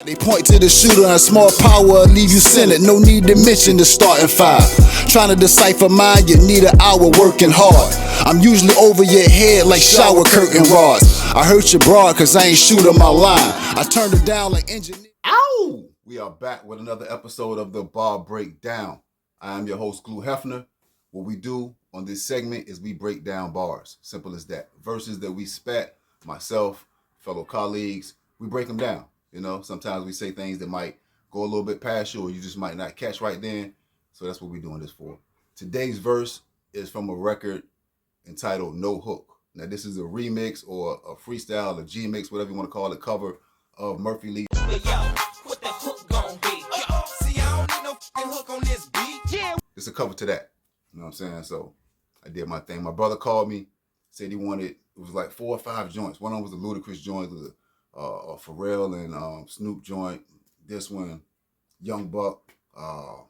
They point to the shooter and small power leave you centered. No need to mention the starting five. Trying to decipher mine, you need an hour working hard. I'm usually over your head like shower curtain rods. I hurt your broad cause I ain't shooting my line. I turned it down like engineer. Ow! We are back with another episode of the Bar Breakdown. I am your host, Hefner. What we do on this segment is we break down bars. Simple as that. Verses that we spat, myself, fellow colleagues, we break them down. You know, sometimes we say things that might go a little bit past you or you just might not catch right then. So that's what we're doing this for. Today's verse is from a record entitled No Hook. Now, this is a remix or a freestyle, a G-mix, whatever you want to call it, cover of Murphy Lee. It's a cover to that. You know what I'm saying? So I did my thing. My brother called me, said he wanted, it was like 4 or 5 joints. One of them was a Ludacris joint, a Pharrell and Snoop joint. This one, Young Buck. I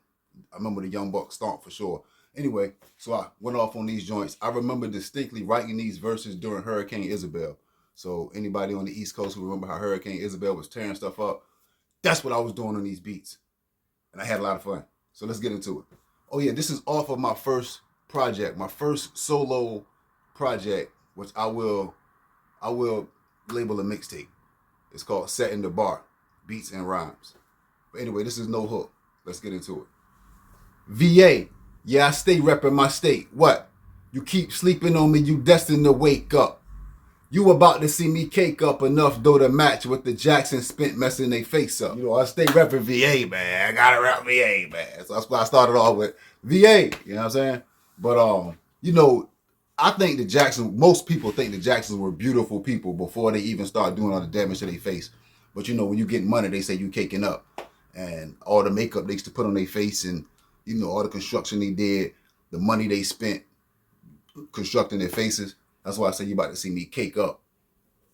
remember the Young Buck stomp for sure. Anyway, so I went off on these joints. I remember distinctly writing these verses during Hurricane Isabel. So anybody on the East Coast who remember how Hurricane Isabel was tearing stuff up, that's what I was doing on these beats. And I had a lot of fun. So let's get into it. Oh yeah, this is off of my first project, my first solo project, which I will label a mixtape. It's called Settin the Bar, Beats and Rhymes. But anyway, this is No Hook. Let's get into it. VA, yeah, I stay repping my state. What? You keep sleeping on me, you destined to wake up. You about to see me cake up enough dough to match with the Jackson spent messing they face up. You know, I stay repping VA, man. I gotta rep VA, man. So that's why I started off with VA, you know what I'm saying? But, you know, I think most people think the Jacksons were beautiful people before they even start doing all the damage to their face. But you know, when you get money, they say you caking up. And all the makeup they used to put on their face and, you know, all the construction they did, the money they spent constructing their faces. That's why I say you about to see me cake up.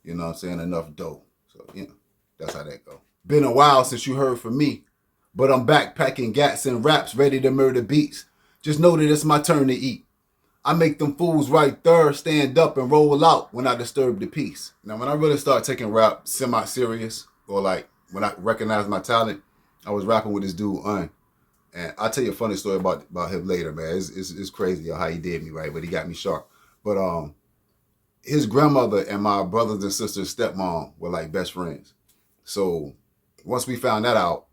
You know what I'm saying? Enough dough. So, you know, that's how that go. Been a while since you heard from me, but I'm backpacking gats and raps ready to murder beats. Just know that it's my turn to eat. I make them fools right there stand up and roll out when I disturb the peace. Now, when I really started taking rap semi-serious, or like when I recognized my talent, I was rapping with this dude, And I'll tell you a funny story about him later, man. It's crazy how he did me, right? But he got me sharp. But his grandmother and my brothers and sisters' stepmom were like best friends. So once we found that out,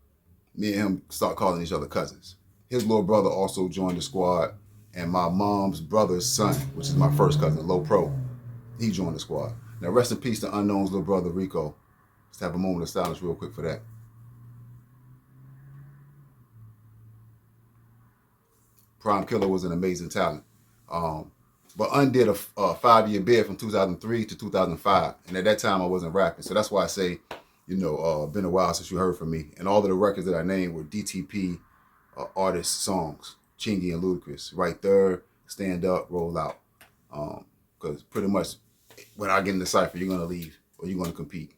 me and him start calling each other cousins. His little brother also joined the squad. And my mom's brother's son, which is my first cousin, Low Pro, he joined the squad. Now, rest in peace to Unknown's little brother, Rico. Let's have a moment of silence real quick for that. Prime Killer was an amazing talent. But undid a 5-year bid from 2003 to 2005. And at that time, I wasn't rapping. So that's why I say, you know, been a while since you heard from me. And all of the records that I named were DTP artist songs. Chingy and Ludacris, right there, stand up, roll out. Because pretty much when I get in the cypher, you're going to leave or you're going to compete.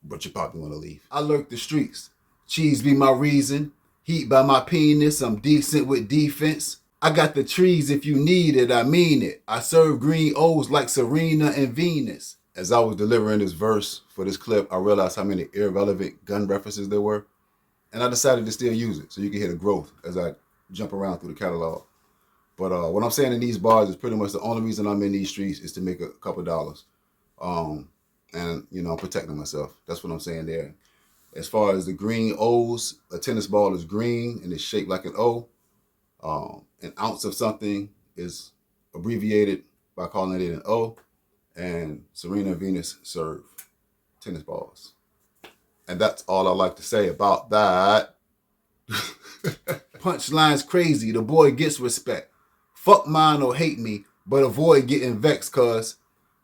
But you're probably going to leave. I lurk the streets. Cheese be my reason. Heat by my penis. I'm decent with defense. I got the trees if you need it, I mean it. I serve green O's like Serena and Venus. As I was delivering this verse for this clip, I realized how many irrelevant gun references there were. And I decided to still use it so you can hear the growth as I jump around through the catalog. But what I'm saying in these bars is pretty much the only reason I'm in these streets is to make a couple dollars. And, you know, I'm protecting myself. That's what I'm saying there. As far as the green O's, a tennis ball is green and it's shaped like an O. An ounce of something is abbreviated by calling it an O. And Serena and Venus serve tennis balls. And that's all I like to say about that. Punchline's crazy, the boy gets respect. Fuck mine or hate me, but avoid getting vexed, cuz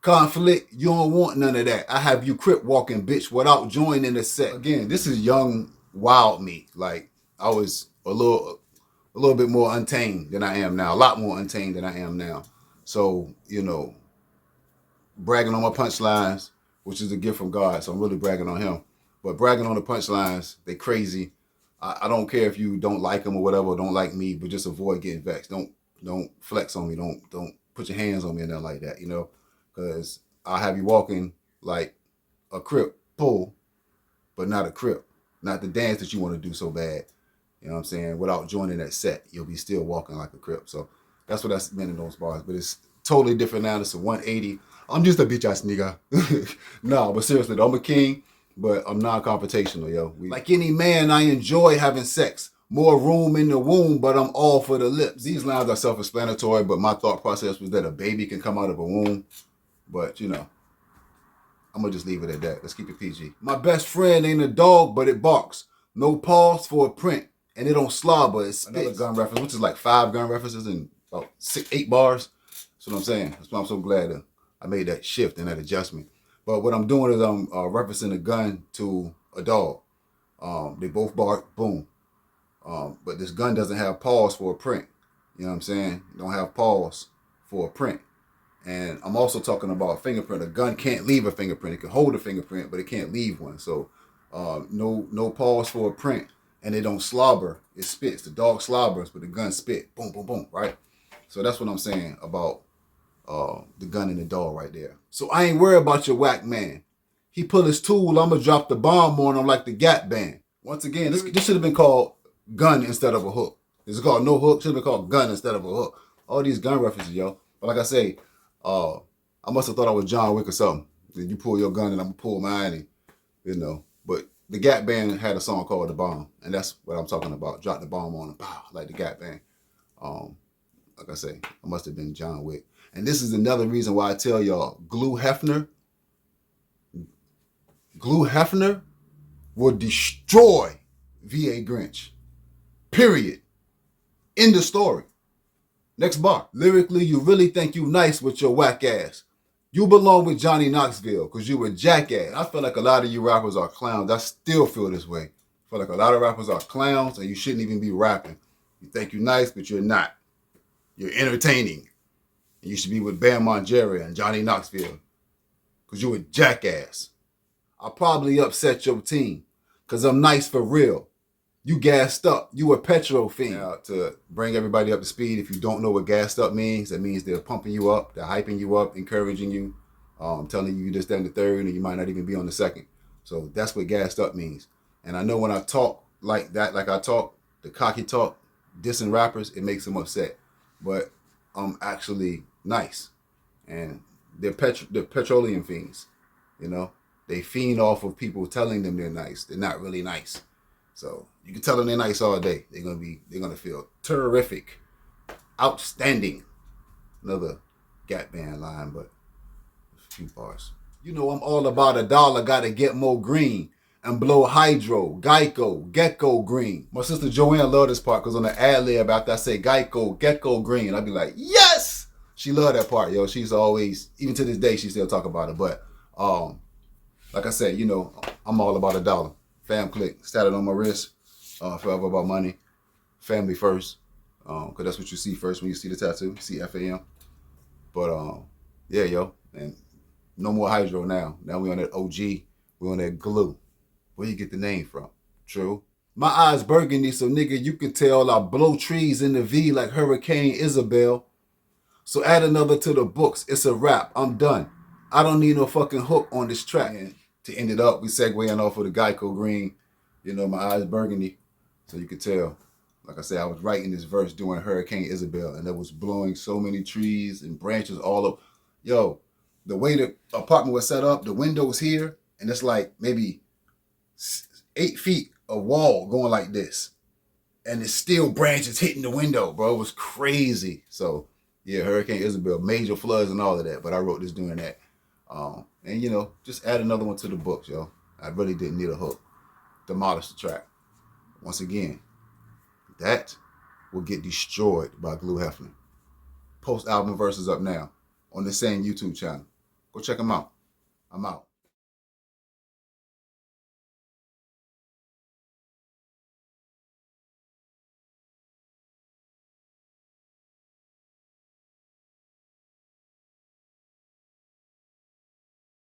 conflict, you don't want none of that. I have you crip walking, bitch, without joining the set. Again, this is young, wild me. Like, I was a little bit more untamed than I am now. A lot more untamed than I am now. So, you know, bragging on my punchlines, which is a gift from God, so I'm really bragging on him. But bragging on the punchlines, they crazy. I don't care if you don't like them or whatever, don't like me, but just avoid getting vexed. Don't flex on me. Don't put your hands on me and nothing like that, you know? Because I'll have you walking like a Crip pull, but not a Crip. not the dance that you want to do so bad. You know what I'm saying? Without joining that set, you'll be still walking like a Crip. So that's what that's meant in those bars. But it's totally different now. It's a 180. I'm just a bitch ass nigga. No, but seriously, I'm a king, but I'm non-confrontational, yo. Like any man, I enjoy having sex. More room in the womb, but I'm all for the lips. These lines are self-explanatory, but my thought process was that a baby can come out of a womb. But, you know, I'm going to just leave it at that. Let's keep it PG. My best friend ain't a dog, but it barks. No pause for a print, and it don't slobber. It's another gun reference, which is like 5 gun references in about 8 bars. That's what I'm saying. That's why I'm so glad that I made that shift and that adjustment. But what I'm doing is I'm referencing a gun to a dog. They both bark, boom. But this gun doesn't have pause for a print. You know what I'm saying? Don't have pause for a print. And I'm also talking about a fingerprint. A gun can't leave a fingerprint. It can hold a fingerprint, but it can't leave one. So no pause for a print. And it don't slobber. It spits. The dog slobbers, but the gun spit. Boom, boom, boom, right? So that's what I'm saying about the gun and the dog right there. So I ain't worried about your whack man. He pull his tool, I'ma drop the bomb on him like the Gap Band. Once again, this should have been called gun instead of a hook. It's called no hook, should have been called gun instead of a hook. All these gun references, yo. But like I say, I must have thought I was John Wick or something. Then you pull your gun and I'm gonna pull mine, and you know. But the Gap Band had a song called The Bomb, and that's what I'm talking about. Drop the bomb on him, pow, like the Gap Band. Like I say, I must have been John Wick. And this is another reason why I tell y'all, Glue Hefner will destroy VA Grinch. Period. End of story. Next bar. Lyrically, you really think you nice with your whack ass. You belong with Johnny Knoxville because you a jackass. I feel like a lot of you rappers are clowns. I still feel this way. I feel like a lot of rappers are clowns and you shouldn't even be rapping. You think you're nice, but you're not. You're entertaining. And you should be with Bam Margera and Johnny Knoxville because you a jackass. I'll probably upset your team because I'm nice for real. You gassed up. You a petrol fiend. Now, to bring everybody up to speed, if you don't know what gassed up means, that means they're pumping you up, they're hyping you up, encouraging you, telling you this, that, and the third, and you might not even be on the second. So that's what gassed up means. And I know when I talk like that, like I talk, the cocky talk, dissing rappers, it makes them upset. But I'm actually nice. And they're petroleum fiends, you know? They fiend off of people telling them they're nice. They're not really nice. So you can tell them they're nice all day. They're gonna feel terrific, outstanding. Another Gap Band line, but a few bars. You know I'm all about $1. Gotta get more green and blow hydro, Geico, Gecko Green. My sister Joanne loved this part because on the ad lib after I say Geico, Gecko Green, I'd be like, yes! She loved that part, yo. She's always, even to this day, she still talk about it. But like I said, you know, I'm all about $1. Fam click, status on my wrist, forever about money, family first, because that's what you see first when you see the tattoo, you see FAM. But yeah, yo, and no more hydro now. Now we on that OG, we on that glue. Where you get the name from? True. My eyes burgundy, so nigga, you can tell I blow trees in the V like Hurricane Isabel. So add another to the books, it's a wrap, I'm done. I don't need no fucking hook on this track. And to end it up, we segueing off of the Geico Green, you know, my eyes burgundy. So you could tell, like I said, I was writing this verse during Hurricane Isabel, and it was blowing so many trees and branches all up. Yo, the way the apartment was set up, the window was here, and it's like maybe 8 feet of wall going like this. And it's still branches hitting the window, bro. It was crazy. So, yeah, Hurricane Isabel, major floods and all of that, but I wrote this during that. And, you know, just add another one to the books, yo. I really didn't need a hook. Demolish the track. Once again, that will get destroyed by Glue Hefner. Post-album verses up now on the same YouTube channel. Go check them out. I'm out.